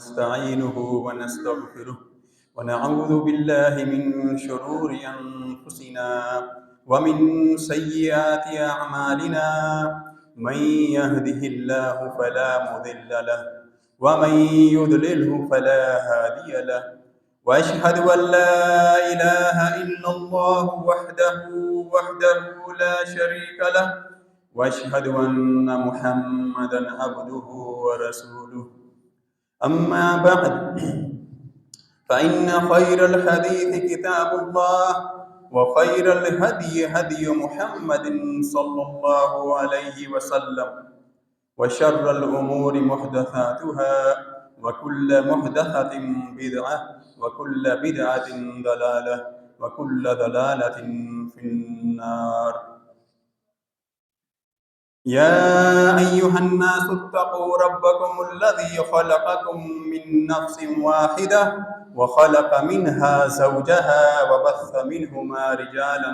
نستعينه ونستغفره ونعوذ بالله من شرور أنفسنا ومن سيئات أعمالنا. من يهده الله فلا مضل له ومن يضلله فلا هادي له. وأشهد أن لا إله إلا الله وحده لا شريك له. وأشهد أن محمدا عبده ورسوله. أما بعد فإن خير الحديث كتاب الله وخير الهدي هدي محمد صلى الله عليه وسلم وشر الأمور محدثاتها وكل محدثة بدعة وكل بدعة ضلالة وكل ضلالة في النار. يا أيها الناس اتقوا ربكم الذي خلقكم من نفس واحدة وخلق منها زوجها وبث منهما رجالا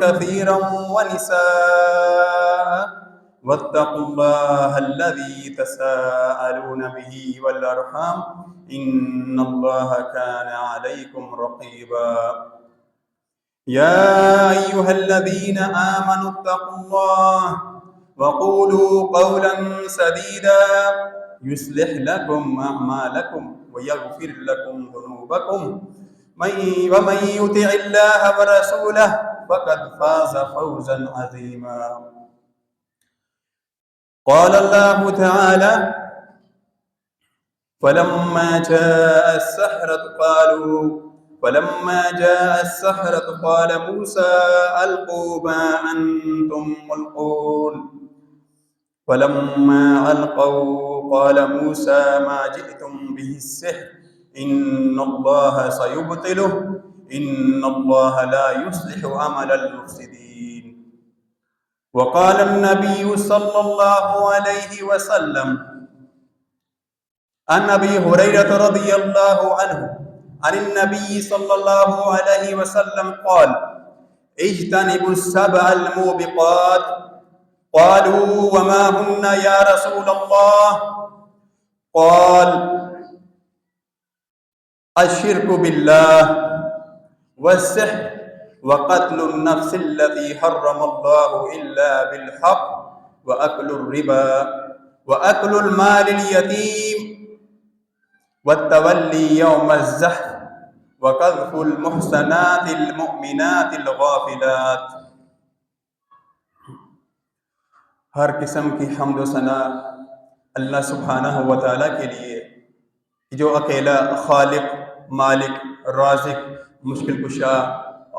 كثيرا ونساء. واتقوا الله الذي تساءلون به والأرحام إن الله كان عليكم رقيبا. يا أيها الذين آمنوا اتقوا الله وقولوا قولا سديدا يصلح لكم أعمالكم ويغفر لكم ذنوبكم ومن يطع الله ورسوله فقد فاز فوزا عظيما. قال الله تعالى: فلما جاء السحرة قال موسى ألقوا ما أنتم ملقون. فلما ألقوا قال موسى ما جئتم به السحر إن الله سيبطله إن الله لا يصلح عمل المفسدين. وقال النبي صلى الله عليه وسلم عن أبي هريرة رضي الله عنه عن النبي صلى الله عليه وسلم قال: اجتنبوا السبع الموبقات. قالوا: وما هن يا رسول الله؟ قال: الشرك بالله والسحر وقتل النفس التي حرم الله إلا بالحق وأكل الربا وأكل المال اليتيم والتولي يوم الزحف وقذف المحصنات المؤمنات الغافلات. ہر قسم کی حمد و ثنا اللہ سبحانہ و تعالیٰ کے لیے جو اکیلا خالق، مالک، رازق، مشکل کشا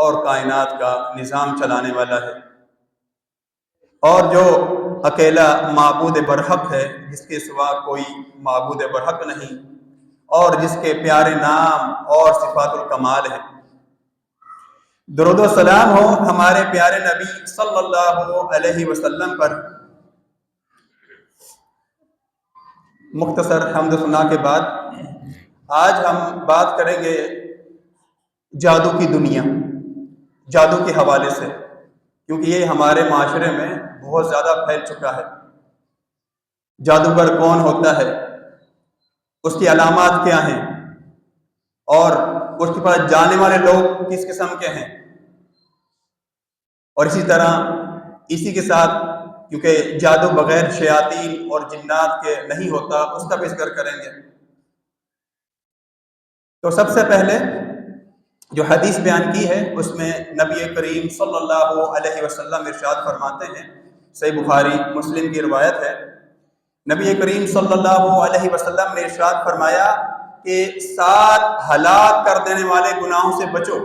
اور کائنات کا نظام چلانے والا ہے، اور جو اکیلا معبود برحق ہے، جس کے سوا کوئی معبود برحق نہیں، اور جس کے پیارے نام اور صفات الکمال ہیں۔ درود و سلام ہو ہمارے پیارے نبی صلی اللہ علیہ وسلم پر۔ مختصر حمد و ثنا کے بعد آج ہم بات کریں گے جادو کی دنیا، جادو کے حوالے سے، کیونکہ یہ ہمارے معاشرے میں بہت زیادہ پھیل چکا ہے۔ جادوگر کون ہوتا ہے، اس کی علامات کیا ہیں، اور اس کے پاس جانے والے لوگ کس قسم کے ہیں، اور اسی طرح اسی کے ساتھ کیونکہ جادو بغیر شیاطین اور جنات کے نہیں ہوتا، اس کا بھی ذکر کریں گے۔ تو سب سے پہلے جو حدیث بیان کی ہے اس میں نبی کریم صلی اللہ علیہ وسلم ارشاد فرماتے ہیں، صحیح بخاری مسلم کی روایت ہے، نبی کریم صلی اللہ علیہ وسلم نے ارشاد فرمایا کہ 7 ہلاک کر دینے والے گناہوں سے بچو۔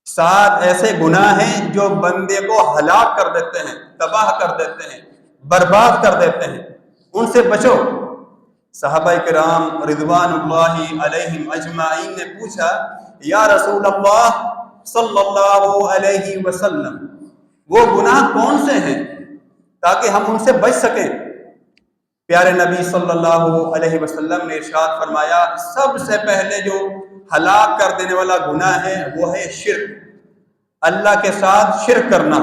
7 ایسے گناہ ہیں جو بندے کو ہلاک کر دیتے ہیں، تباہ کر دیتے ہیں، برباد کر دیتے ہیں، ان سے بچو۔ صحابہ کرام رضوان اللہ علیہم اجمعین نے پوچھا، یا رسول اللہ صلی اللہ علیہ وسلم، وہ گناہ کون سے ہیں تاکہ ہم ان سے بچ سکیں؟ پیارے نبی صلی اللہ علیہ وسلم نے ارشاد فرمایا، سب سے پہلے جو ہلاک کر دینے والا گناہ ہے وہ ہے شرک، اللہ کے ساتھ شرک کرنا،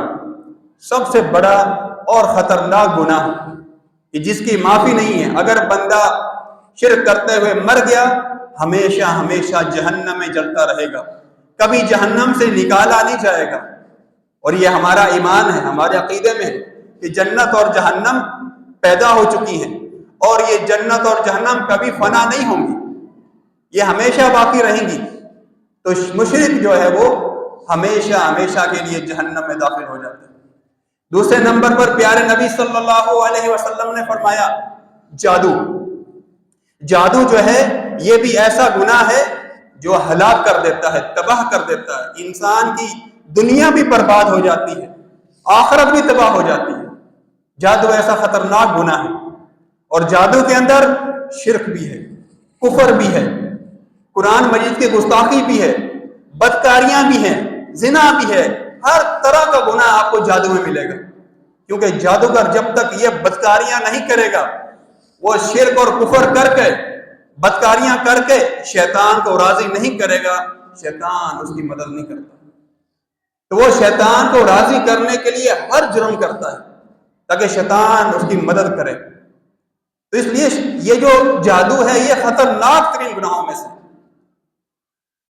سب سے بڑا اور خطرناک گناہ، کہ جس کی معافی نہیں ہے. اگر بندہ شرک کرتے ہوئے مر گیا ہمیشہ ہمیشہ جہنم میں جلتا رہے گا، کبھی جہنم سے نکالا نہیں جائے گا. اور یہ ہمارا ایمان ہے، ہمارے عقیدے میں ہے کہ جنت اور جہنم پیدا ہو چکی ہیں، اور یہ جنت اور جہنم کبھی فنا نہیں ہوں گی، یہ ہمیشہ باقی رہیں گی. تو مشرک جو ہے وہ ہمیشہ ہمیشہ کے لیے جہنم میں داخل ہو جاتے ہیں. دوسرے نمبر پر پیارے نبی صلی اللہ علیہ وسلم نے فرمایا جادو. جادو جو ہے یہ بھی ایسا گناہ ہے جو ہلاک کر دیتا ہے، تباہ کر دیتا ہے. انسان کی دنیا بھی برباد ہو جاتی ہے، آخرت بھی تباہ ہو جاتی ہے. جادو ایسا خطرناک گناہ ہے، اور جادو کے اندر شرک بھی ہے، کفر بھی ہے، قرآن مجید کی گستاخی بھی ہے، بدکاریاں بھی ہیں، زنا بھی ہے. ہر طرح کا گناہ آپ کو جادو میں ملے گا، کیونکہ جادوگر جب تک یہ بدکاریاں نہیں کرے گا، وہ شرک اور کفر کر کے بدکاریاں کر کے شیطان کو راضی نہیں کرے گا، شیطان اس کی مدد نہیں کرتا. تو وہ شیطان کو راضی کرنے کے لیے ہر جرم کرتا ہے تاکہ شیطان اس کی مدد کرے. تو اس لیے یہ جو جادو ہے یہ خطرناک ترین گناہوں میں سے،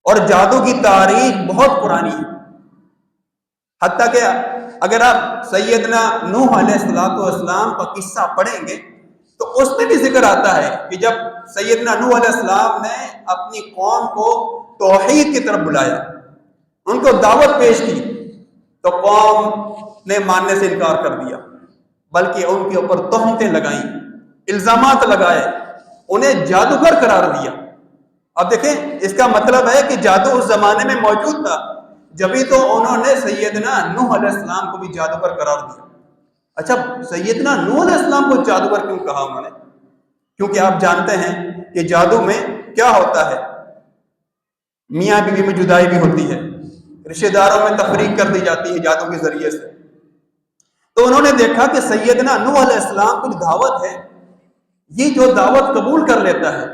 اور جادو کی تاریخ بہت پرانی ہے. حتیٰ کہ اگر آپ سیدنا نوح علیہ السلام کا قصہ پڑھیں گے تو اس میں بھی ذکر آتا ہے کہ جب سیدنا نوح علیہ السلام نے اپنی قوم کو توحید کی طرف بلایا، ان کو دعوت پیش کی، تو قوم نے ماننے سے انکار کر دیا، بلکہ ان کے اوپر تہمتیں لگائیں، الزامات لگائے، انہیں جادوگر قرار دیا. اب دیکھیں اس کا مطلب ہے کہ جادو اس زمانے میں موجود تھا، جبھی تو انہوں نے سیدنا نوح علیہ السلام کو بھی جادوگر قرار دیا. اچھا، سیدنا نوح علیہ السلام کو جادوگر کیوں کہا انہوں نے؟ کیونکہ آپ جانتے ہیں کہ جادو میں کیا ہوتا ہے، میاں بیوی میں جدائی بھی ہوتی ہے، رشتہ داروں میں تفریق کر دی جاتی ہے جادو کے ذریعے سے. تو انہوں نے دیکھا کہ سیدنا نوح علیہ السلام کی دعوت ہے، یہ جو دعوت قبول کر لیتا ہے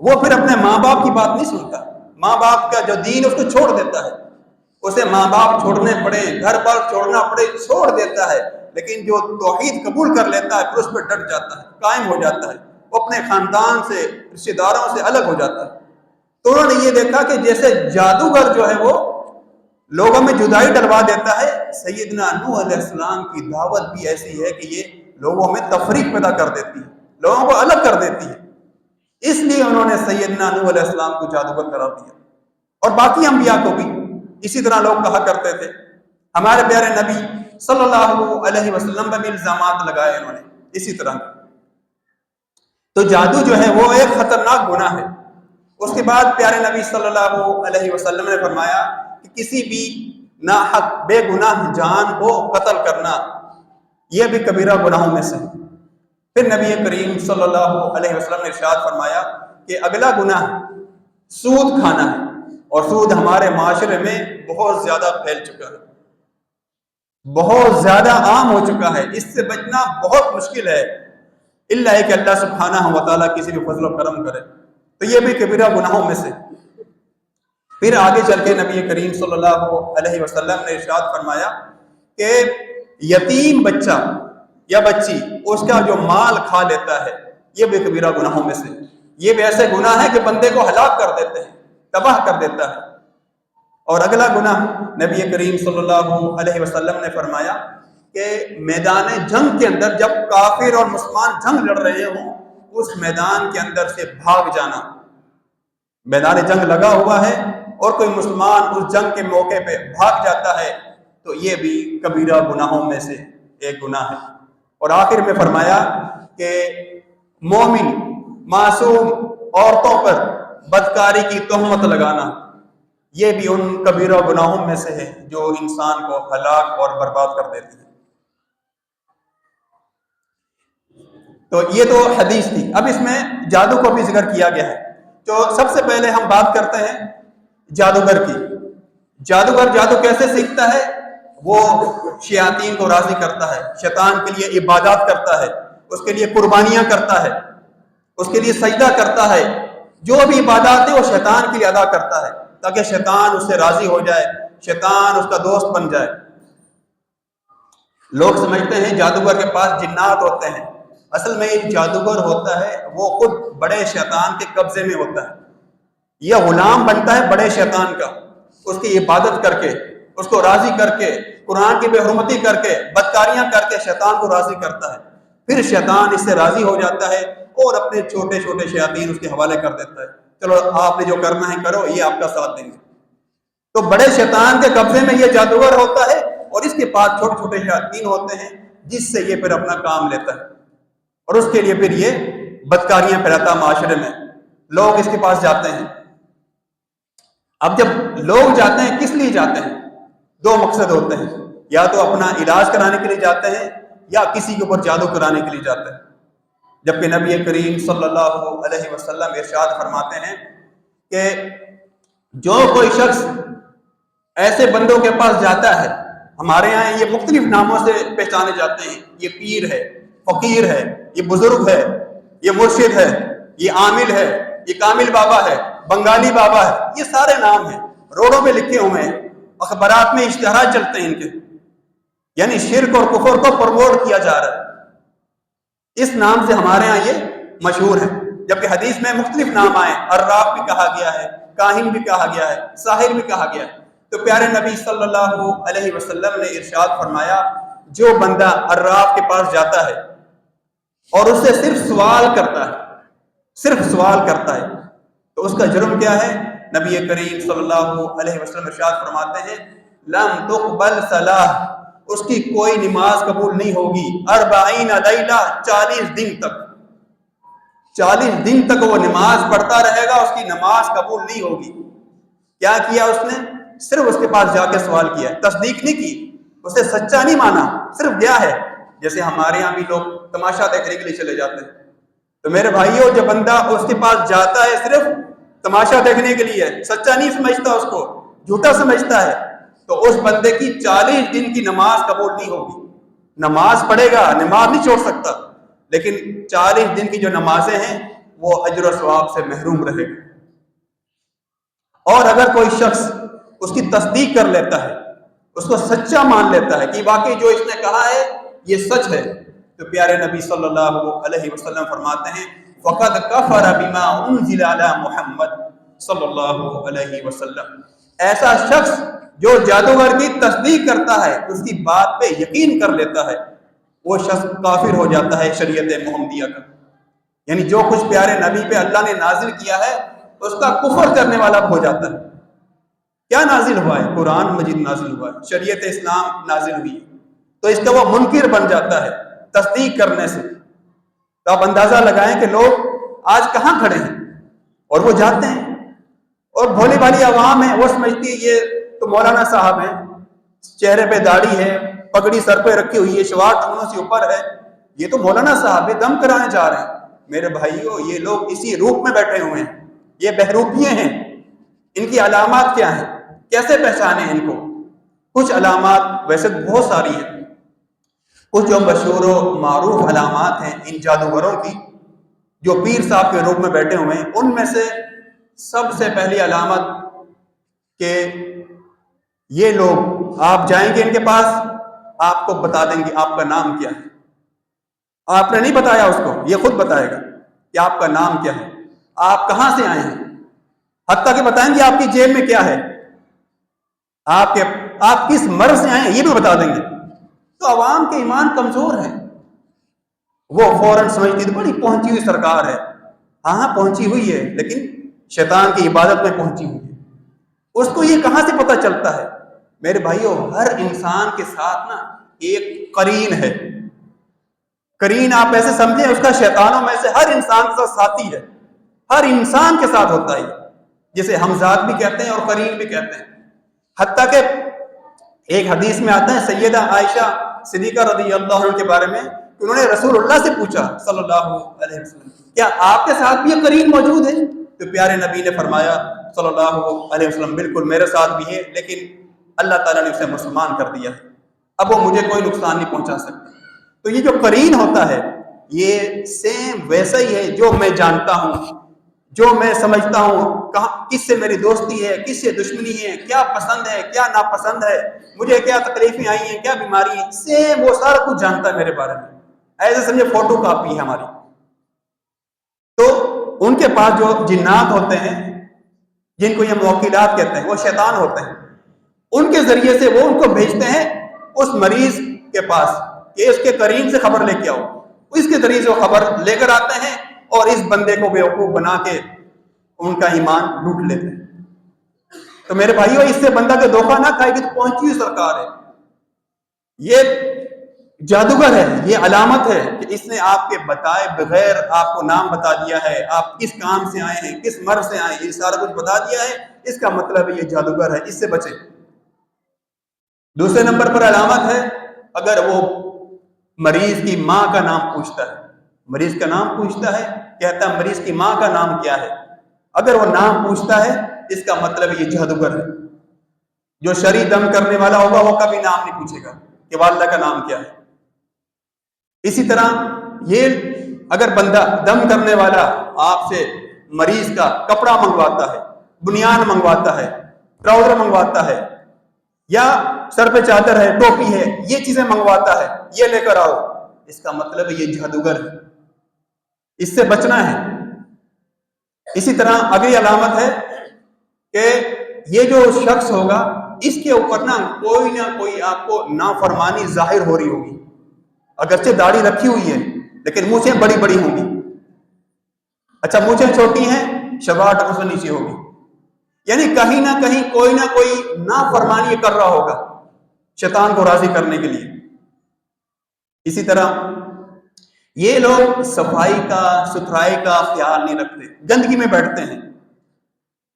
وہ پھر اپنے ماں باپ کی بات نہیں سنتا، ماں باپ کا جو دین اس کو چھوڑ دیتا ہے. اسے ماں باپ چھوڑنے پڑے، گھر پر چھوڑنا پڑے، چھوڑ دیتا ہے. لیکن جو توحید قبول کر لیتا ہے پھر اس پہ ڈٹ جاتا ہے، قائم ہو جاتا ہے، وہ اپنے خاندان سے، رشتہ داروں سے الگ ہو جاتا ہے. تو انہوں نے یہ دیکھا کہ جیسے جادوگر جو ہے وہ لوگوں میں جدائی ڈلوا دیتا ہے، سیدنا نوح علیہ السلام کی دعوت بھی ایسی ہے کہ یہ لوگوں میں تفریق پیدا کر دیتی ہے، لوگوں کو الگ کر دیتی ہے. اس لیے انہوں نے سیدنا نوح علیہ السلام کو جادوگر قرار دیا، اور باقی انبیاء کو بھی اسی طرح لوگ کہا کرتے تھے. ہمارے پیارے نبی صلی اللہ علیہ وسلم پر بھی الزامات لگائے انہوں نے اسی طرح. تو جادو جو ہے وہ ایک خطرناک گناہ ہے. اس کے بعد پیارے نبی صلی اللہ علیہ وسلم نے فرمایا کہ کسی بھی ناحق بے گناہ جان کو قتل کرنا یہ بھی کبیرہ گناہوں میں سے. پھر نبی کریم صلی اللہ علیہ وسلم نے ارشاد فرمایا کہ اگلا گناہ سود کھانا ہے، اور سود ہمارے معاشرے میں بہت زیادہ پھیل چکا ہے، بہت زیادہ عام ہو چکا ہے. اس سے بچنا بہت مشکل ہے، الا کہ اللہ سبحانہ و تعالیٰ کسی بھی فضل و کرم کرے. تو یہ بھی کبیرہ گناہوں میں سے. پھر آگے چل کے نبی کریم صلی اللہ علیہ وسلم نے ارشاد فرمایا کہ یتیم بچہ یا بچی اس کا جو مال کھا لیتا ہے یہ بھی کبیرہ گناہوں میں سے. یہ بھی ایسے گناہ ہیں کہ بندے کو ہلاک کر دیتے ہیں، تباہ کر دیتا ہے. اور اگلا گناہ نبی کریم صلی اللہ علیہ وسلم نے فرمایا کہ میدان جنگ کے اندر جب کافر اور مسلمان جنگ لڑ رہے ہوں اس میدان کے اندر سے بھاگ جانا. میدان جنگ لگا ہوا ہے اور کوئی مسلمان اس جنگ کے موقع پہ بھاگ جاتا ہے تو یہ بھی کبیرہ گناہوں میں سے ایک گناہ ہے. اور آخر میں فرمایا کہ مومن معصوم عورتوں پر بدکاری کی تہمت لگانا یہ بھی ان کبیرہ گناہوں میں سے ہے جو انسان کو ہلاک اور برباد کر دیتی ہے. تو یہ تو حدیث تھی. اب اس میں جادو کو بھی ذکر کیا گیا ہے. تو سب سے پہلے ہم بات کرتے ہیں جادوگر کی. جادوگر جادو کیسے سیکھتا ہے؟ وہ شیاطین کو راضی کرتا ہے، شیطان کے لیے عبادات کرتا ہے، اس کے لیے قربانیاں کرتا ہے، اس کے لیے سجدہ کرتا ہے. جو بھی عبادات ہے وہ شیطان کے لیے ادا کرتا ہے تاکہ شیطان اس سے راضی ہو جائے، شیطان اس کا دوست بن جائے. لوگ سمجھتے ہیں جادوگر کے پاس جنات ہوتے ہیں، اصل میں یہ جادوگر ہوتا ہے وہ خود بڑے شیطان کے قبضے میں ہوتا ہے، یہ غلام بنتا ہے بڑے شیطان کا، اس کی عبادت کر کے، اس کو راضی کر کے، قرآن کی بے حرمتی کر کے، بدکاریاں کر کے شیطان کو راضی کرتا ہے، پھر شیطان اس سے راضی ہو جاتا ہے اور اپنے چھوٹے چھوٹے شیاطین اس کے حوالے کر دیتا ہے، چلو آپ نے جو کرنا ہے کرو، یہ آپ کا ساتھ دیں گے۔ تو بڑے شیطان کے قبضے میں یہ جادوگر ہوتا ہے اور اس کے پاس چھوٹے چھوٹے شیاطین ہوتے ہیں جس سے یہ پھر اپنا کام لیتا ہے اور اس کے لیے پھر یہ بدکاریاں پھیلاتا معاشرے میں، لوگ اس کے پاس جاتے ہیں۔ اب جب لوگ جاتے ہیں کس لیے جاتے ہیں؟ دو مقصد ہوتے ہیں، یا تو اپنا علاج کرانے کے لیے جاتے ہیں یا کسی کے اوپر جادو کرانے کے لیے جاتے ہیں، جبکہ نبی کریم صلی اللہ علیہ وسلم ارشاد فرماتے ہیں کہ جو کوئی شخص ایسے بندوں کے پاس جاتا ہے، ہمارے یہاں یہ مختلف ناموں سے پہچانے جاتے ہیں، یہ پیر ہے، فقیر ہے، یہ بزرگ ہے، یہ مرشد ہے، یہ عامل ہے، یہ کامل بابا ہے، بنگالی بابا ہے، یہ سارے نام ہیں، روڈوں پہ لکھے ہوئے ہیں، اخبارات میں اشتہارات چلتے ہیں ان کے، یعنی شرک اور کفر کو پروموٹ کیا جا رہا ہے، اس نام سے ہمارے ہاں یہ مشہور ہے، جبکہ حدیث میں مختلف نام آئے، عراف بھی کہا گیا ہے، کاہن بھی کہا گیا ہے، ساحر بھی کہا گیا ہے۔ تو پیارے نبی صلی اللہ علیہ وسلم نے ارشاد فرمایا جو بندہ عراف کے پاس جاتا ہے اور اس سے صرف سوال کرتا ہے تو اس کا جرم کیا ہے؟ نبی کریم صلی اللہ علیہ وسلم ارشاد فرماتے ہیں لم تقبل صلاح، اس کی کوئی نماز قبول نہیں ہوگی، 40 لیلہ، 40 دن تک وہ نماز پڑھتا رہے گا، اس کی نماز قبول نہیں ہوگی۔ کیا کیا اس نے؟ صرف اس کے پاس جا کے سوال کیا، تصدیق نہیں کی، اسے سچا نہیں مانا، صرف گیا ہے۔ جیسے ہمارے یہاں بھی لوگ تماشا دیکھنے کے لیے چلے جاتے ہیں، تو میرے بھائیوں جو بندہ اس کے پاس جاتا ہے صرف تماشا دیکھنے کے لیے، سچا نہیں سمجھتا، اس کو جھوٹا سمجھتا ہے، تو اس بندے کی 40 دن کی نماز قبول نہیں ہوگی۔ نماز پڑھے گا، نماز نہیں چھوڑ سکتا، لیکن 40 دن کی جو نمازیں ہیں وہ اجر و ثواب سے محروم رہے گا۔ اور اگر کوئی شخص اس کی تصدیق کر لیتا ہے، اس کو سچا مان لیتا ہے کہ واقعی جو اس نے کہا ہے یہ سچ ہے، تو پیارے نبی صلی اللہ علیہ وسلم فرماتے ہیں فَقَدْ كَفَرَ بِمَا أُنزِلَ عَلَى محمد صلی اللہ علیہ وسلم۔ ایسا شخص جو جادوگر کی تصدیق کرتا ہے، اس کی بات پہ یقین کر لیتا ہے، وہ شخص کافر ہو جاتا ہے شریعت محمدیہ کا، یعنی جو کچھ پیارے نبی پہ اللہ نے نازل کیا ہے اس کا کفر کرنے والا ہو جاتا ہے۔ کیا نازل ہوا ہے؟ قرآن مجید نازل ہوا ہے، شریعت اسلام نازل ہوئی، تو اس کا وہ منکر بن جاتا ہے تصدیق کرنے سے۔ تو آپ اندازہ لگائیں کہ لوگ آج کہاں کھڑے ہیں، اور وہ جاتے ہیں، اور بھولی بھالی عوام ہے، وہ سمجھتی ہے یہ تو مولانا صاحب ہیں، چہرے پہ داڑھی ہے، پگڑی سر پہ رکھی ہوئی ہے، شلوار ٹخنوں سے اوپر ہے، یہ تو مولانا صاحب ہے، دم کرانے جا رہے ہیں۔ میرے بھائیوں یہ لوگ اسی روپ میں بیٹھے ہوئے ہیں، یہ بہروپیے ہیں۔ ان کی علامات کیا ہیں؟ کیسے پہچانے ان کو؟ کچھ علامات، ویسے بہت ساری ہیں، کچھ جو مشہور و معروف علامات ہیں ان جادوگروں کی جو پیر صاحب کے روپ میں بیٹھے ہوئے ہیں، ان میں سے سب سے پہلی علامت کہ یہ لوگ آپ جائیں گے ان کے پاس، آپ کو بتا دیں گے آپ کا نام کیا ہے۔ آپ نے نہیں بتایا اس کو، یہ خود بتائے گا کہ آپ کا نام کیا ہے، آپ کہاں سے آئے ہیں، حتیٰ کہ بتائیں گے آپ کی جیب میں کیا ہے، آپ کس مرض سے آئے ہیں یہ بھی بتا دیں گے۔ تو عوام کے ایمان کمزور ہے، وہ فوراً سمجھتی تو بڑی پہنچی ہوئی سرکار ہے، ہاں پہنچی ہوئی ہے، لیکن شیطان کی عبادت میں پہنچی ہوئی ہے، اس کو یہ کہاں سے پتہ چلتا ہے؟ میرے بھائیوں ہر انسان کے ساتھ نا ایک قرین ہے، قرین آپ ایسے سمجھیں اس کا شیطانوں میں سے ہر انسان کے ساتھ ساتھی ہے، ہر انسان کے ساتھ ہوتا ہے، جسے ہمزاد بھی کہتے ہیں اور قرین بھی کہتے ہیں۔ حتیٰ کہ ایک حدیث میں آتا ہے سیدہ عائشہ صدیقہ رضی اللہ عنہ کے بارے میں کہ انہوں نے رسول اللہ سے پوچھا صلی اللہ علیہ وسلم کیا آپ کے ساتھ بھی یہ قرین موجود ہے؟ تو پیارے نبی نے فرمایا صلی اللہ علیہ وسلم بالکل میرے ساتھ بھی ہے، لیکن اللہ تعالیٰ نے اسے مسلمان کر دیا ہے، اب وہ مجھے کوئی نقصان نہیں پہنچا سکتا۔ تو یہ جو قرین ہوتا ہے یہ سیم ویسا ہی ہے جو میں جانتا ہوں، جو میں سمجھتا ہوں کس سے میری دوستی ہے، کس سے دشمنی ہے، کیا پسند ہے کیا ناپسند ہے، مجھے کیا تکلیفیں آئی ہیں، کیا بیماری ہے، سیم وہ سارا کچھ جانتا ہے میرے بارے میں۔ ایسے سمجھے فوٹو کاپی ہے ہماری. تو ان کے پاس جو جنات ہوتے ہیں جن کو یہ موکلات کہتے ہیں وہ شیطان ہوتے ہیں. ان کے ذریعے سے وہ ان کو بھیجتے ہیں اس مریض کے پاس کہ اس کے قرین سے خبر لے کے آؤ. اس کے ذریعے سے وہ خبر لے کر آتے ہیں اور اس بندے کو بیوقوف بنا کے ان کا ایمان لوٹ لیتے ہیں. تو میرے بھائیو اس سے بندہ کے دھوکہ نہ کھائے گی تو پہنچی ہوئی سرکار ہے. یہ جادوگر ہے, یہ علامت ہے کہ اس نے آپ کے بتائے بغیر آپ کو نام بتا دیا ہے, آپ کس کام سے آئے ہیں, کس مرض سے آئے ہیں, یہ سارا کچھ بتا دیا ہے. اس کا مطلب ہے یہ جادوگر ہے, اس سے بچیں. دوسرے نمبر پر علامت ہے اگر وہ مریض کی ماں کا نام پوچھتا ہے, مریض کا نام پوچھتا ہے, کہتا ہے مریض کی ماں کا نام کیا ہے. اگر وہ نام پوچھتا ہے اس کا مطلب یہ جادوگر ہے. جو شرعی دم کرنے والا ہوگا وہ کبھی نام نہیں پوچھے گا کہ والدہ کا نام کیا ہے. اسی طرح یہ اگر بندہ دم کرنے والا آپ سے مریض کا کپڑا منگواتا ہے, بنیان منگواتا ہے, ٹراؤزر منگواتا ہے, یا سر پہ چادر ہے, ٹوپی ہے, یہ چیزیں منگواتا ہے, یہ لے کر آؤ, اس کا مطلب یہ جادوگر ہے, اس سے بچنا ہے. اسی طرح اگلی علامت ہے کہ یہ جو شخص ہوگا اس کے اوپر نہ کوئی آپ کو نافرمانی ظاہر ہو رہی ہوگی. اگرچہ داڑھی رکھی ہوئی ہے لیکن مونچھیں بڑی بڑی ہوں گی. اچھا مونچھیں چھوٹی ہیں, شلوار ٹخنے سے نیچے ہوگی, یعنی کہیں نہ کہیں کوئی نہ کوئی نافرمانی کر رہا ہوگا شیطان کو راضی کرنے کے لیے. اسی طرح یہ لوگ صفائی کا ستھرائی کا خیال نہیں رکھتے, گندگی میں بیٹھتے ہیں,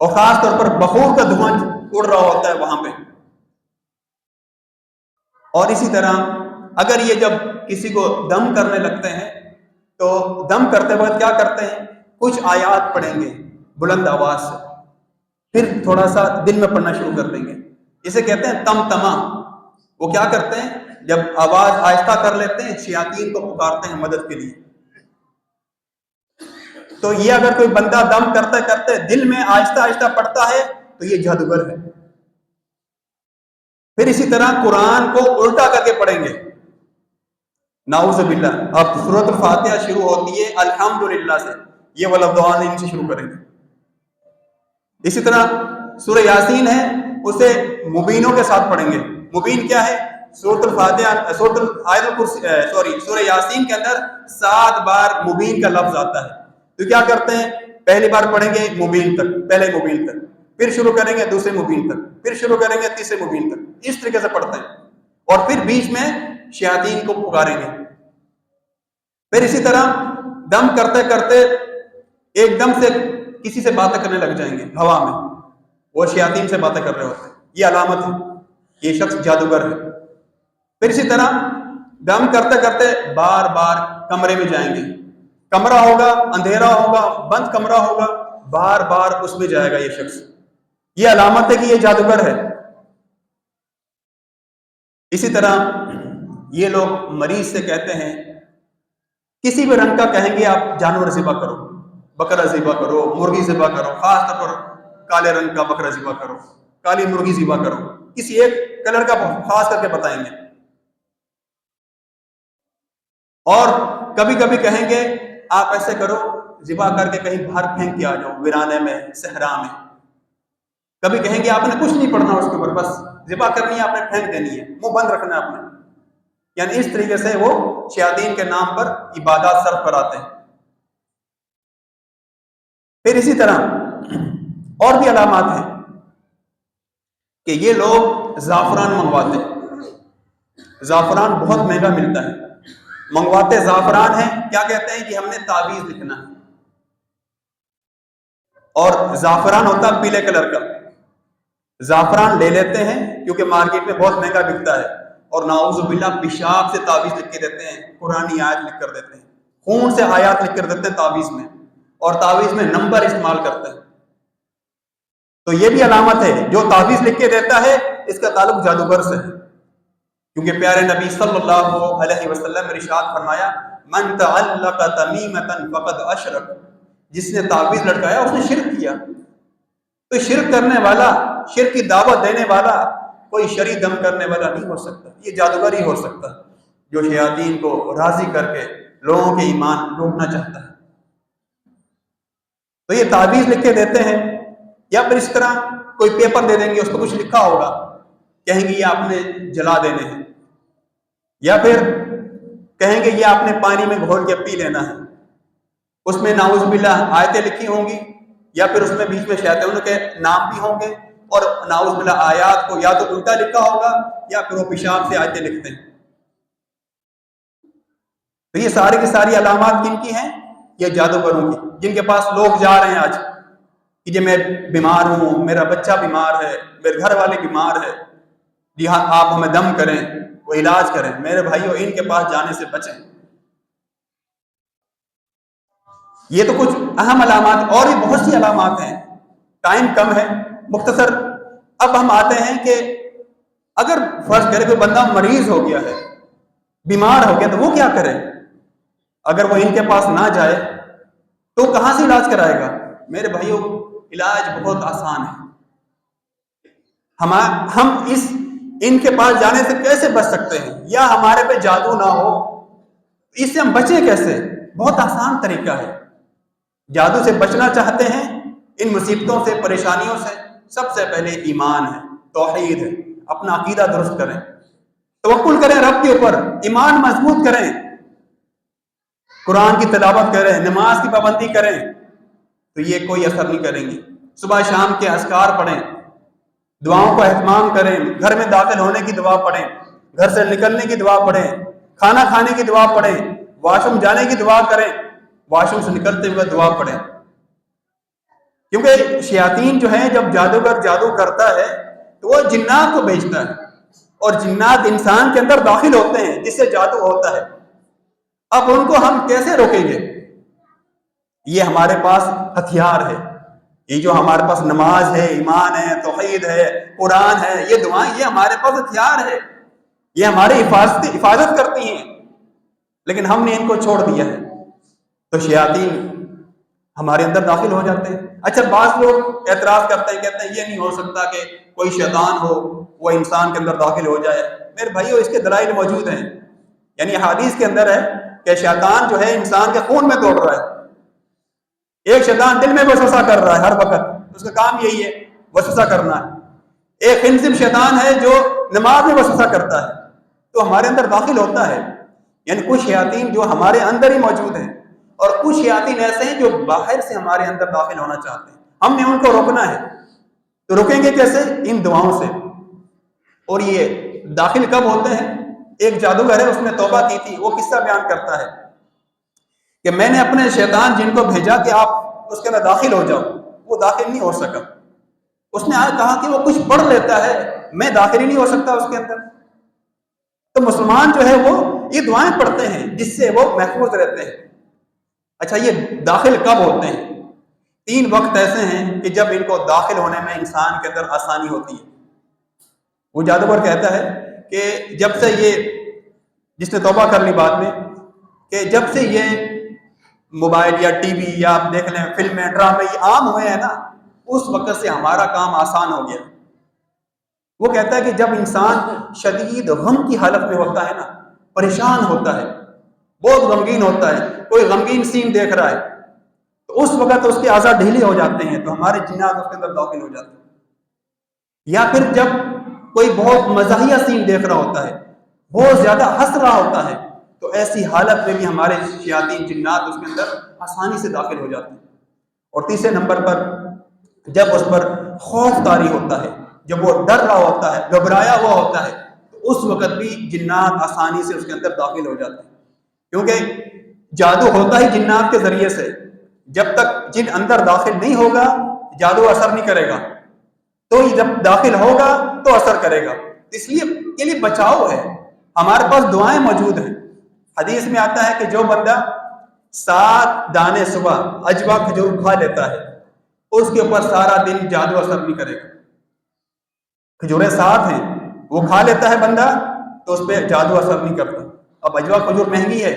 اور خاص طور پر بخور کا دھواں اڑ رہا ہوتا ہے وہاں پہ. اور اسی طرح اگر یہ جب کسی کو دم کرنے لگتے ہیں تو دم کرتے وقت کیا کرتے ہیں, کچھ آیات پڑھیں گے بلند آواز سے, پھر تھوڑا سا دل میں پڑھنا شروع کر دیں گے. اسے کہتے ہیں تم تما. وہ کیا کرتے ہیں جب آواز آہستہ کر لیتے ہیں شیاطین کو پکارتے ہیں مدد کے لیے. تو یہ اگر کوئی بندہ دم کرتے کرتے دل میں آہستہ آہستہ پڑھتا ہے تو یہ جادوگر ہے. پھر اسی طرح قرآن کو الٹا کر کے پڑھیں گے, نعوذ باللہ. اب سورۃ الفاتحہ شروع ہوتی ہے الحمدللہ سے, یہ والضالین سے شروع کریں گے. اسی طرح سورہ یاسین ہے اسے مبینوں کے ساتھ پڑھیں گے. مبین کیا ہے؟ سورۃ الفاتحہ سورہ یاسین کے اندر 7 بار مبین کا لفظ آتا ہے. تو کیا کرتے ہیں, پہلی بار پڑھیں گے مبین تک, پہلے مبین تک, پھر شروع کریں گے دوسرے مبین تک, پھر شروع کریں گے تیسرے مبین تک, اس طریقے سے پڑھتے ہیں. اور پھر بیچ میں شیاطین کو پکاریں گے. پھر اسی طرح دم کرتے کرتے ایک دم سے کسی سے باتیں کرنے لگ جائیں گے ہوا میں, وہ شیاطین سے باتیں کر رہے ہوتے ہیں. یہ علامت ہے یہ شخص جادوگر ہے. پھر اسی طرح دم کرتے کرتے بار بار کمرے میں جائیں گے, کمرہ ہوگا اندھیرا ہوگا بند کمرہ ہوگا, بار بار اس میں جائے گا یہ شخص. یہ علامت ہے کہ یہ جادوگر ہے. اسی طرح یہ لوگ مریض سے کہتے ہیں کسی بھی رنگ کا کہیں گے آپ جانور ذبح کرو, بکرا ذبح کرو, مرغی ذبح کرو, خاص طور پر کالے رنگ کا بکرا ذبح کرو, کالی مرغی ذبح کرو, کسی ایک کلر کا خاص کر کے بتائیں گے. اور کبھی کبھی کہیں گے آپ ایسے کرو ذبح کر کے کہیں باہر پھینک کے آ جاؤ, ویرانے میں, صحرا میں. کبھی کہیں گے آپ نے کچھ نہیں پڑھنا اس کے اوپر, بس ذبح کرنی ہے, آپ نے پھینک دینی ہے, منہ بند رکھنا ہے آپ نے. یعنی اس طریقے سے وہ شیاطین کے نام پر عبادات صرف کراتے ہیں. پھر اسی طرح اور بھی علامات ہیں کہ یہ لوگ زعفران منگواتے ہیں. زعفران بہت مہنگا ملتا ہے, منگواتے زعفران ہیں, کیا کہتے ہیں کہ ہم نے تعویذ لکھنا ہے. اور زعفران ہوتا ہے پیلے کلر کا. زعفران لے لیتے ہیں کیونکہ مارکیٹ میں بہت مہنگا بکتا ہے, اور نعوذ باللہ پیشاب سے تعویذ لکھ کے دیتے ہیں, قرآنی آیت لکھ کر دیتے ہیں, خون سے آیات لکھ کر دیتے ہیں تعویذ میں, اور تعویذ میں نمبر استعمال کرتے ہیں. تو یہ بھی علامت ہے, جو تعویذ لکھ کے دیتا ہے اس کا تعلق جادوگر سے ہے. کیونکہ پیارے نبی صلی اللہ علیہ وسلم نے ارشاد فرمایا من تعلق تمیمۃ فقد اشرک, جس نے تعویذ لٹکایا اس نے شرک کیا. تو شرک کرنے والا, شرک کی دعوت دینے والا کوئی شرعی دم کرنے والا نہیں ہو سکتا, یہ جادوگر ہی ہو سکتا ہے. جو شیاطین کو راضی کر کے لوگوں کے ایمان لوٹنا چاہتا ہے۔ تو یہ تعویذ لکھ کے دیتے ہیں، یا پھر اس طرح کوئی پیپر دے دیں گے، اس پہ کچھ لکھا ہوگا، کہیں گے یہ آپ نے جلا دینے ہیں، یا پھر کہیں گے یہ آپ نے پانی میں گھول کے پی لینا ہے، اس میں نعوذ باللہ آیتیں لکھی ہوں گی، یا پھر اس میں بیچ میں شیطانوں کے نام بھی ہوں گے، اور نعوذ باللہ آیات کو یا تو الٹا لکھا ہوگا یا پھر وہ پیشاب سے آیتیں لکھتے ہیں۔ تو یہ ساری کی ساری علامات کن کی ہیں؟ یہ جادوگروں کی، جن کے پاس لوگ جا رہے ہیں آج کہ جی میں بیمار ہوں، میرا بچہ بیمار ہے، میرے گھر والے بیمار ہے، جی ہاں آپ ہمیں دم کریں، وہ علاج کریں۔ میرے بھائیوں، ان کے پاس جانے سے بچیں۔ یہ تو کچھ اہم علامات، اور بھی بہت سی علامات ہیں، ٹائم کم ہے، مختصر۔ اب ہم آتے ہیں کہ اگر فرض کرے کوئی بندہ مریض ہو گیا ہے، بیمار ہو گیا، تو وہ کیا کرے؟ اگر وہ ان کے پاس نہ جائے تو کہاں سے علاج کرائے گا؟ میرے بھائیوں، علاج بہت آسان ہے۔ ہم ان کے پاس جانے سے کیسے بچ سکتے ہیں، یا ہمارے پہ جادو نہ ہو، اس سے ہم بچیں کیسے؟ بہت آسان طریقہ ہے۔ جادو سے بچنا چاہتے ہیں، ان مصیبتوں سے، پریشانیوں سے، سب سے پہلے ایمان ہے، توحید ہے، اپنا عقیدہ درست کریں، توکل کریں رب کے اوپر، ایمان مضبوط کریں، قرآن کی تلاوت کریں، نماز کی پابندی کریں، تو یہ کوئی اثر نہیں کریں گی۔ صبح شام کے اذکار پڑھیں، دعاؤں کو اہتمام کریں، گھر میں داخل ہونے کی دعا پڑھیں، گھر سے نکلنے کی دعا پڑھیں، کھانا کھانے کی دعا پڑھیں، واش روم جانے کی دعا کریں، واش روم سے نکلتے ہوئے دعا پڑھیں۔ کیونکہ شیاطین جو ہیں، جب جادوگر جادو کرتا ہے تو وہ جنات کو بھیجتا ہے، اور جنات انسان کے اندر داخل ہوتے ہیں جس سے جادو ہوتا ہے۔ اب ان کو ہم کیسے روکیں گے؟ یہ ہمارے پاس ہتھیار ہے، یہ جو ہمارے پاس نماز ہے، ایمان ہے، توحید ہے، قرآن ہے، یہ دعائیں، یہ ہمارے پاس ہتھیار ہے، یہ ہماری حفاظت کرتی ہیں، لیکن ہم نے ان کو چھوڑ دیا ہے، تو شیاطین ہمارے اندر داخل ہو جاتے ہیں۔ اچھا، بعض لوگ اعتراض کرتے ہیں، کہتے ہیں یہ نہیں ہو سکتا کہ کوئی شیطان ہو وہ انسان کے اندر داخل ہو جائے۔ میرے بھائیوں، اس کے دلائل موجود ہیں، یعنی حدیث کے اندر ہے کہ شیطان جو ہے انسان کے خون میں دوڑ رہا ہے۔ ایک شیطان دل میں وسوسہ کر رہا ہے ہر وقت، اس کا کام یہی ہے، وسوسہ کرنا ہے۔ ایک خنزب شیطان ہے جو نماز میں وسوسہ کرتا ہے، تو ہمارے اندر داخل ہوتا ہے۔ یعنی کچھ شیاطین جو ہمارے اندر ہی موجود ہیں، اور کچھ شیاطین ایسے ہیں جو باہر سے ہمارے اندر داخل ہونا چاہتے ہیں، ہم نے ان کو روکنا ہے۔ تو روکیں گے کیسے؟ ان دعاؤں سے۔ اور یہ داخل کب ہوتے ہیں؟ ایک جادوگر ہے، اس نے توبہ کی تھی، وہ قصہ بیان کرتا ہے کہ میں نے اپنے شیطان جن کو بھیجا کہ آپ اس کے اندر داخل ہو جاؤ، وہ داخل نہیں ہو سکا۔ اس نے کہا کہ وہ کچھ پڑھ لیتا ہے، میں داخل ہی نہیں ہو سکتا اس کے اندر۔ تو مسلمان جو ہے وہ یہ دعائیں پڑھتے ہیں جس سے وہ محفوظ رہتے ہیں۔ اچھا، یہ داخل کب ہوتے ہیں؟ 3 وقت ایسے ہیں کہ جب ان کو داخل ہونے میں انسان کے اندر آسانی ہوتی ہے۔ وہ جادوگر کہتا ہے کہ جب سے یہ، جس نے توبہ کر لی بعد میں، کہ جب سے یہ موبائل یا ٹی وی یا آپ دیکھ لیں فلمیں، ڈرامے یہ عام ہوئے ہیں نا، اس وقت سے ہمارا کام آسان ہو گیا۔ وہ کہتا ہے کہ جب انسان شدید غم کی حالت میں ہوتا ہے نا، پریشان ہوتا ہے، بہت غمگین ہوتا ہے، کوئی غمگین سین دیکھ رہا ہے، تو اس وقت اس کے اعضاء ڈھیلے ہو جاتے ہیں، تو ہمارے جنات اس کے اندر داخل ہو جاتے ہیں۔ یا پھر جب کوئی بہت مزاحیہ سین دیکھ رہا ہوتا ہے، بہت زیادہ ہنس رہا ہوتا ہے، تو ایسی حالت میں بھی ہمارے شیاطین جنات اس کے اندر آسانی سے داخل ہو جاتے ہیں۔ اور تیسرے نمبر پر، جب اس پر خوف طاری ہوتا ہے، جب وہ ڈر رہا ہوتا ہے، گھبرایا ہوا ہوتا ہے، تو اس وقت بھی جنات آسانی سے اس کے اندر داخل ہو جاتے ہیں۔ کیونکہ جادو ہوتا ہی جنات کے ذریعے سے، جب تک جن اندر داخل نہیں ہوگا جادو اثر نہیں کرے گا، تو جب داخل ہوگا تو اثر کرے گا۔ اس لیے کے لیے بچاؤ ہے، ہمارے پاس دعائیں موجود ہیں۔ حدیث میں آتا ہے کہ جو بندہ 7 دانے صبح عجوا کھجور کھا لیتا ہے، اس کے اوپر سارا دن جادو اثر نہیں کرے گا۔ کھجوریں 7 ہیں، وہ کھا لیتا ہے بندہ تو اس پہ جادو اثر نہیں کرتا۔ اب عجوا کھجور مہنگی ہے،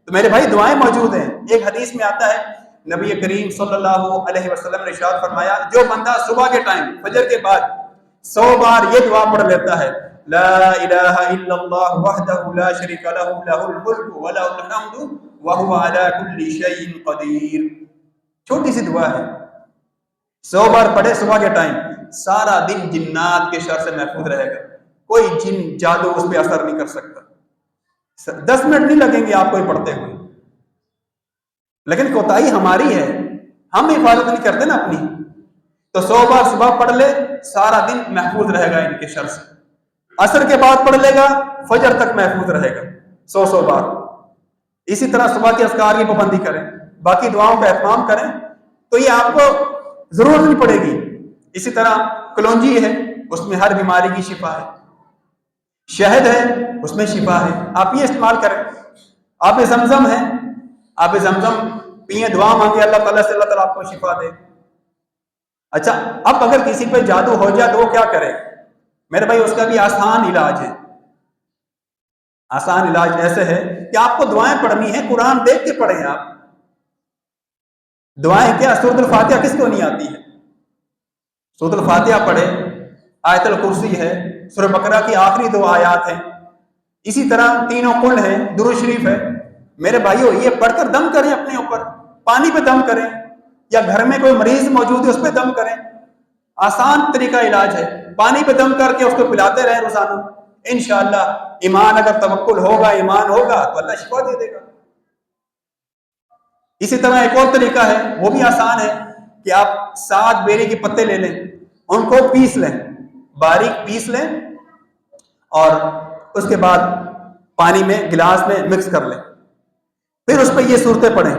تو میرے بھائی دعائیں موجود ہیں۔ ایک حدیث میں آتا ہے، نبی کریم صلی اللہ علیہ وسلم نے ارشاد فرمایا، جو بندہ صبح کے ٹائم فجر کے بعد 100 بار یہ دعا پڑھ لیتا ہے، لا الہ الا اللہ وحدہ لا شریک لہ لہ الملک ولہ الحمد وہو علی کل شیء قدیر. چھوٹی سی دعا ہے، 100 بار پڑھے صبح کے ٹائم، سارا دن جنات کے شر سے محفوظ رہے گا. کوئی جن جادو اس پہ اثر نہیں کر سکتا. 10 منٹ نہیں لگیں گے آپ کو پڑھتے ہوئے. لیکن کوتاہی ہماری ہے، ہم حفاظت نہیں کرتے نا اپنی. تو 100 بار صبح پڑھ لے، سارا دن محفوظ رہے گا ان کے شر سے. عصر کے بعد پڑھ لے گا، فجر تک محفوظ رہے گا 100 بار. اسی طرح صبح کے اذکار کی پابندی کریں، باقی دعاؤں کا اہتمام کریں تو یہ آپ کو ضرورت نہیں پڑے گی. اسی طرح کلونجی ہے، اس میں ہر بیماری کی شفا ہے. شہد ہے، اس میں شفا ہے، آپ یہ استعمال کریں. آب زمزم ہے، آب زمزم پیئیں، دعا مانگے اللہ تعالیٰ سے، اللہ تعالیٰ آپ کو شفا دے. اچھا، اب اگر کسی پہ جادو ہو جائے تو وہ کیا کرے؟ میرے بھائی اس کا بھی آسان علاج ہے. آسان علاج ایسے ہے کہ آپ کو دعائیں پڑھنی ہیں، قرآن دیکھ کے پڑھیں. آپ دعائیں کیا، سورۃ الفاتحہ کس کو نہیں آتی ہے؟ سورۃ الفاتحہ پڑھے، آیت الکرسی ہے، سورہ بقرہ کی آخری 2 آیات ہیں، اسی طرح تینوں قل ہیں، درود شریف ہے. میرے بھائیو یہ پڑھ کر دم کریں اپنے اوپر، پانی پہ دم کریں، یا گھر میں کوئی مریض موجود ہے اس پہ دم کریں. آسان طریقہ علاج ہے. پانی پہ دم کر کے اس کو پلاتے رہیں روزانہ. انشاءاللہ ایمان اگر توکل ہوگا، ایمان ہوگا تو اللہ شفا دے دے گا. اسی طرح ایک اور طریقہ ہے، وہ بھی آسان ہے، کہ آپ 7 بیری کے پتے لے لیں، ان کو پیس لیں، باریک پیس لیں، اور اس کے بعد پانی میں گلاس میں مکس کر لیں. پھر اس پہ یہ صورتیں پڑھیں،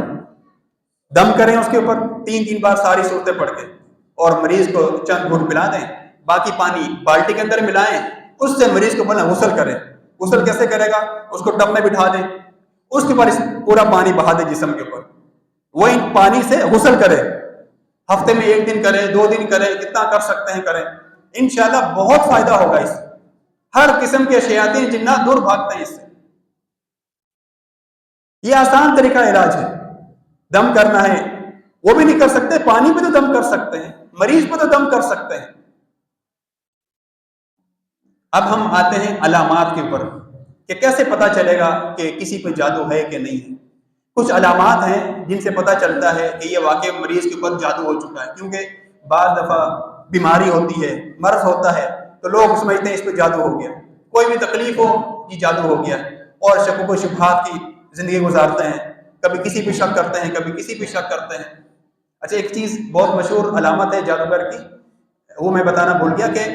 دم کریں اس کے اوپر 3 بار ساری صورتیں پڑھ کے، اور مریض کو چند گھونٹ پلا دیں. باقی پانی بالٹی کے اندر ملائیں، اس سے مریض کو بولیں غسل کریں. غسل کیسے کرے گا؟ اس کو ٹب میں بٹھا دیں، اس کے بعد پورا پانی بہا دیں جسم کے اوپر، وہ ان پانی سے غسل کرے. ہفتے میں 1 دن کریں، 2 دن کریں، جتنا کر سکتے ہیں کریں. انشاءاللہ بہت فائدہ ہوگا اس سے. ہر قسم کے شیاطین جنات دور بھاگتے ہیں اس سے. یہ آسان طریقہ علاج ہے. دم کرنا ہے، وہ بھی نہیں کر سکتے، پانی پہ تو دم کر سکتے ہیں، مریض پہ تو دم کر سکتے ہیں. اب ہم آتے ہیں علامات کے اوپر کہ کیسے پتا چلے گا کہ کسی پہ جادو ہے کہ نہیں ہے. کچھ علامات ہیں جن سے پتا چلتا ہے کہ یہ واقعی مریض کے اوپر جادو ہو چکا ہے. کیونکہ بعض دفعہ بیماری ہوتی ہے، مرض ہوتا ہے، تو لوگ سمجھتے ہیں اس پہ جادو ہو گیا. کوئی بھی تکلیف ہو، یہ جادو ہو گیا، اور شک و شبہات کی زندگی گزارتے ہیں. کبھی کسی پہ شک کرتے ہیں، کبھی کسی پہ شک کرتے ہیں. اچھا، ایک چیز بہت مشہور علامت ہے جادوگر کی، وہ میں بتانا بھول گیا، کہ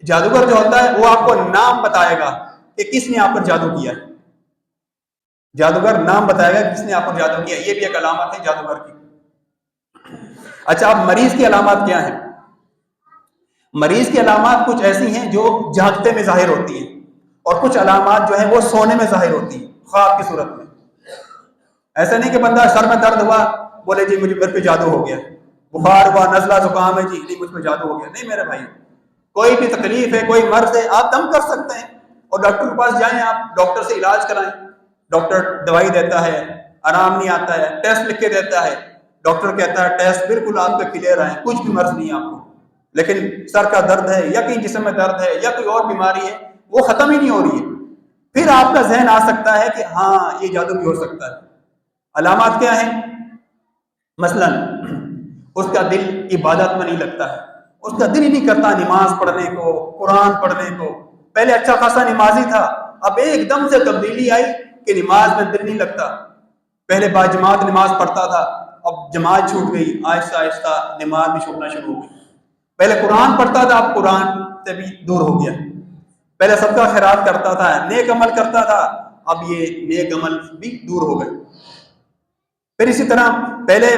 جادوگر جو ہوتا ہے وہ آپ کو نام بتائے گا کہ کس نے آپ پر جادو کیا ہے. جادوگر نام بتائے گا کس نے آپ پر جادو کیا. یہ بھی ایک علامت ہے جادوگر کی. اچھا، اب مریض کی علامات کیا ہیں؟ مریض کی علامات کچھ ایسی ہیں جو جاگتے میں ظاہر ہوتی ہیں، اور کچھ علامات جو ہیں وہ سونے میں ظاہر ہوتی ہیں، خواب کی صورت میں. ایسا نہیں کہ بندہ سر میں درد ہوا بولے جی مجھے میرے پہ جادو ہو گیا، بخار ہوا، نزلہ زکام ہے، جی مجھ پہ جادو ہو گیا. نہیں میرے بھائی، کوئی بھی تکلیف ہے، کوئی مرض ہے، آپ دم کر سکتے ہیں، اور ڈاکٹر کے پاس جائیں، آپ ڈاکٹر سے علاج کرائیں. ڈاکٹر دوائی دیتا ہے، آرام نہیں آتا ہے، ٹیسٹ لکھ کے دیتا ہے، ڈاکٹر کہتا ہے ٹیسٹ بالکل آپ کے کلیئر آئے، کچھ بھی مرض نہیں ہے آپ کو، لیکن سر کا درد ہے، یا کہیں جسم میں درد ہے، یا کوئی اور بیماری ہے، وہ ختم ہی نہیں ہو رہی ہے. پھر آپ کا ذہن آ سکتا ہے کہ ہاں یہ جادو بھی ہو سکتا ہے. علامات کیا ہیں؟ مثلا اس کا دل عبادت میں نہیں لگتا ہے، اس کا دل ہی نہیں کرتا نماز پڑھنے کو، قرآن پڑھنے کو. پہلے اچھا خاصا نمازی تھا، اب ایک دم سے تبدیلی آئی کہ نماز میں دل نہیں لگتا. پہلے باجماعت نماز پڑھتا تھا، اب جماعت چھوٹ گئی، آہستہ آہستہ نماز بھی چھوٹنا شروع ہو گئی. پہلے قرآن پڑھتا تھا، اب قرآن سے بھی دور ہو گیا. پہلے صدقہ خیرات کرتا تھا، نیک عمل کرتا تھا، اب یہ نیک عمل بھی دور ہو گئے. پھر اسی طرح پہلے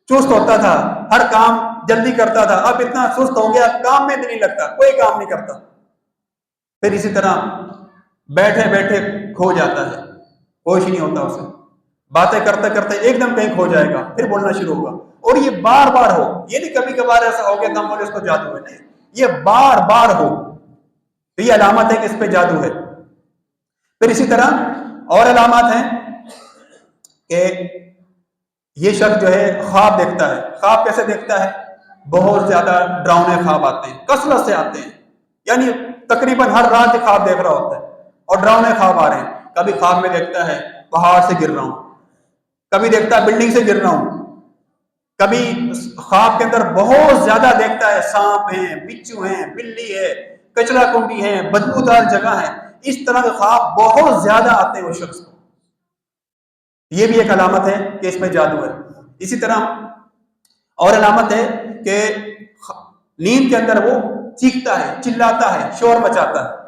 چست ہوتا تھا، ہر کام جلدی کرتا تھا، اب اتنا سست ہو گیا، کام میں بھی نہیں لگتا، کوئی کام نہیں کرتا. پھر اسی طرح بیٹھے بیٹھے کھو جاتا ہے، ہوش ہی نہیں ہوتا اسے، باتیں کرتے کرتے ایک دم کہیں کھو جائے گا، پھر بولنا شروع ہوگا. اور یہ بار بار ہو، یہ نہیں کبھی کبھار ایسا ہو گیا تم بولے اس کو جادو ہے، نہیں، یہ بار بار ہو تو یہ علامت ہے کہ اس پہ جادو ہے. پھر اسی طرح اور علامات ہیں کہ یہ شخص جو ہے خواب دیکھتا ہے. خواب کیسے دیکھتا ہے؟ بہت زیادہ ڈراؤنے خواب آتے ہیں، کثرت سے آتے ہیں، یعنی تقریباً ہر رات خواب دیکھ رہا ہوتا ہے اور ڈراؤنے خواب آ رہے ہیں. کبھی خواب میں دیکھتا ہے پہاڑ سے گر رہا ہوں، کبھی دیکھتا ہے بلڈنگ سے گر رہا ہوں، کبھی خواب کے اندر بہت زیادہ دیکھتا ہے سانپ ہیں، بچھو ہیں، بلی ہے، کچرا کنڈی ہے، بدبودار جگہ ہے. اس طرح کے خواب بہت زیادہ آتے ہیں اس شخص کو. یہ بھی ایک علامت ہے کہ اس میں جادو ہے. اسی طرح اور علامت ہے کہ نیند کے اندر وہ چیختا ہے، چلاتا ہے، شور مچاتا ہے،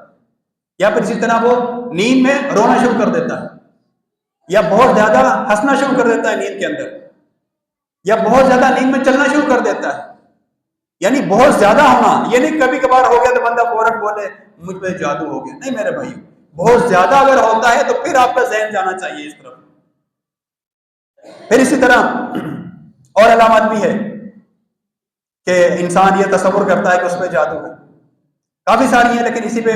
یا پھر اسی طرح وہ نیند میں رونا شروع کر دیتا ہے، یا بہت زیادہ ہنسنا شروع کر دیتا ہے نیند کے اندر، یا بہت زیادہ نیند میں چلنا شروع کر دیتا ہے. یعنی بہت زیادہ ہونا، یہ نہیں کبھی کبھار ہو گیا تو بندہ فوراً بولے مجھ پہ جادو ہو گیا. نہیں میرے بھائی، بہت زیادہ اگر ہوتا ہے تو پھر آپ کا ذہن جانا چاہیے اس طرف. پھر اسی طرح اور علامات بھی ہے کہ انسان یہ تصور کرتا ہے کہ اس پہ جادو ہے. کافی ساری ہیں لیکن اسی پہ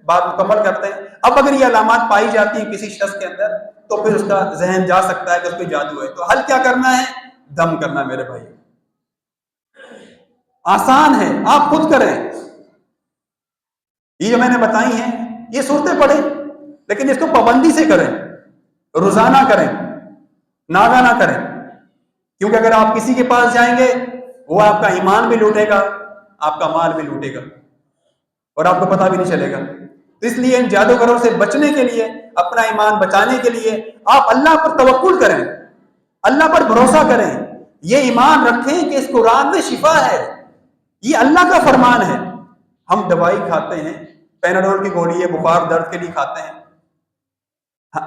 بات مکمل کرتے ہیں. اب اگر یہ علامات پائی جاتی ہیں کسی شخص کے اندر تو پھر اس کا ذہن جا سکتا ہے کہ اس پہ جادو ہے. تو حل کیا کرنا ہے؟ دم کرنا میرے بھائی. آسان ہے، آپ خود کریں. یہ جو میں نے بتائی ہیں یہ صورتیں پڑھیں، لیکن اس کو پابندی سے کریں، روزانہ کریں، ناگا نہ کریں. کیونکہ اگر آپ کسی کے پاس جائیں گے وہ آپ کا ایمان بھی لوٹے گا، آپ کا مال بھی لوٹے گا اور آپ کو پتہ بھی نہیں چلے گا. تو اس لیے ان جادوگروں سے بچنے کے لیے، اپنا ایمان بچانے کے لیے آپ اللہ پر توکل کریں، اللہ پر بھروسہ کریں. یہ ایمان رکھیں کہ اس قرآن میں شفا ہے، یہ اللہ کا فرمان ہے. ہم دوائی کھاتے ہیں، پیناڈول کی گولی ہے بخار درد کے لیے کھاتے ہیں،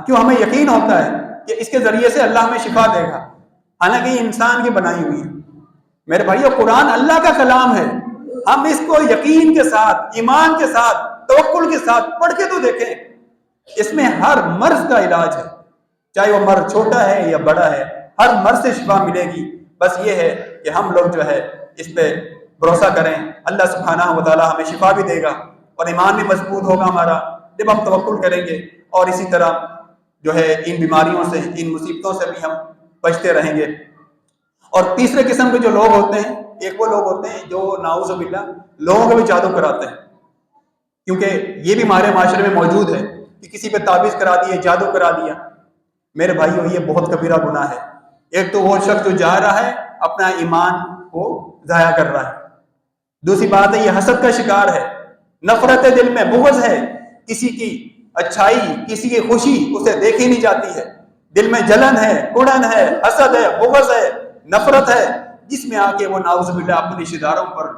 کیوں؟ ہمیں یقین ہوتا ہے کہ اس کے ذریعے سے اللہ ہمیں شفا دے گا، حالانکہ یہ انسان کی بنائی ہوئی ہے. میرے بھائیو، قرآن اللہ کا کلام ہے. ہم اس کو یقین کے ساتھ، ایمان کے ساتھ، توکل کے ساتھ پڑھ کے تو دیکھیں. اس میں ہر مرض کا علاج ہے، چاہے وہ مرض چھوٹا ہے یا بڑا ہے، ہر مرض سے شفا ملے گی. بس یہ ہے کہ ہم لوگ جو ہے اس پہ بھروسہ کریں. اللہ سبحانہ و تعالی ہمیں شفا بھی دے گا اور ایمان بھی مضبوط ہوگا ہمارا جب ہم توکل کریں گے. اور اسی طرح جو ہے ان بیماریوں سے، ان مصیبتوں سے بھی ہم بچتے رہیں گے. اور تیسرے قسم کے جو لوگ ہوتے ہیں، ایک وہ لوگ ہوتے ہیں جو نعوذ باللہ لوگوں کو بھی جادو کراتے ہیں. کیونکہ یہ بھی ہمارے معاشرے میں موجود ہے کہ کسی پہ تعویذ کرا دیے، جادو کرا دیا. میرے بھائیو، یہ بہت کبیرہ گناہ ہے. ایک تو وہ شخص جو جا رہا ہے اپنا ایمان کو ضائع کر رہا ہے. دوسری بات ہے یہ حسد کا شکار ہے، نفرت دل میں، بغض ہے. کسی کی اچھائی، کسی کی خوشی اسے دیکھی نہیں جاتی ہے. دل میں جلن ہے، کڑن ہے، حسد ہے، بغض ہے، نفرت ہے، جس میں آ کے وہ نعوذ باللہ اپنے رشتہ داروں پر،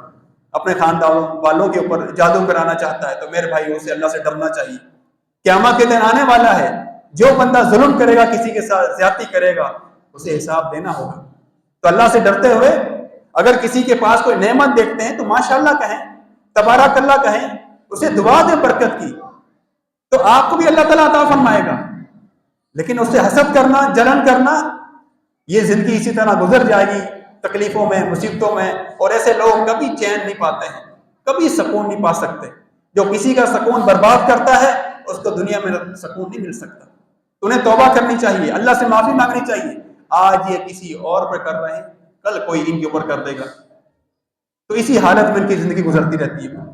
اپنے خاندان والوں کے اوپر جادو کرانا چاہتا ہے. تو میرے بھائی اسے اللہ سے ڈرنا چاہیے. قیامت کے دن آنے والا ہے، جو بندہ ظلم کرے گا، کسی کے ساتھ زیادتی کرے گا، اسے حساب دینا ہوگا. تو اللہ سے ڈرتے ہوئے اگر کسی کے پاس کوئی نعمت دیکھتے ہیں تو ماشاءاللہ کہیں، تبارک اللہ کہیں، اسے دعا دیں برکت کی، تو آپ کو بھی اللہ تعالیٰ عطا فرمائے گا. لیکن اس سے حسد کرنا، جلن کرنا، یہ زندگی اسی طرح گزر جائے گی تکلیفوں میں، مصیبتوں میں. اور ایسے لوگ کبھی چین نہیں پاتے ہیں، کبھی سکون نہیں پا سکتے. جو کسی کا سکون برباد کرتا ہے اس کو دنیا میں سکون نہیں مل سکتا. انہیں توبہ کرنی چاہیے، اللہ سے معافی مانگنی چاہیے. آج یہ کسی اور پہ کر رہے ہیں، کل کوئی ان کے اوپر کر دے گا. تو اسی حالت میں ان کی زندگی گزرتی رہتی ہے.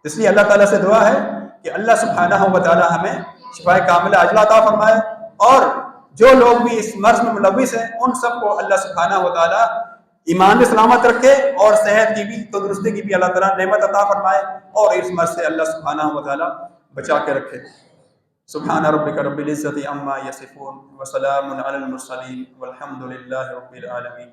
اس لیے اللہ تعالیٰ سے دعا ہے کہ اللہ سبحانہ و تعالیٰ ہمیں شفائے کاملہ عاجلہ عطا فرمائے. اور جو لوگ بھی اس مرض میں ملوث ہیں ان سب کو اللہ سبحانہ و تعالیٰ ایمان میں سلامت رکھے اور صحت کی بھی، تندرستی کی بھی اللہ تعالیٰ نعمت عطا فرمائے اور اس مرض سے اللہ سبحانہ و تعالیٰ بچا کے رکھے. سبحان ربک رب العزت عما یصفون وسلام علی المرسلین والحمد للہ رب العالمین.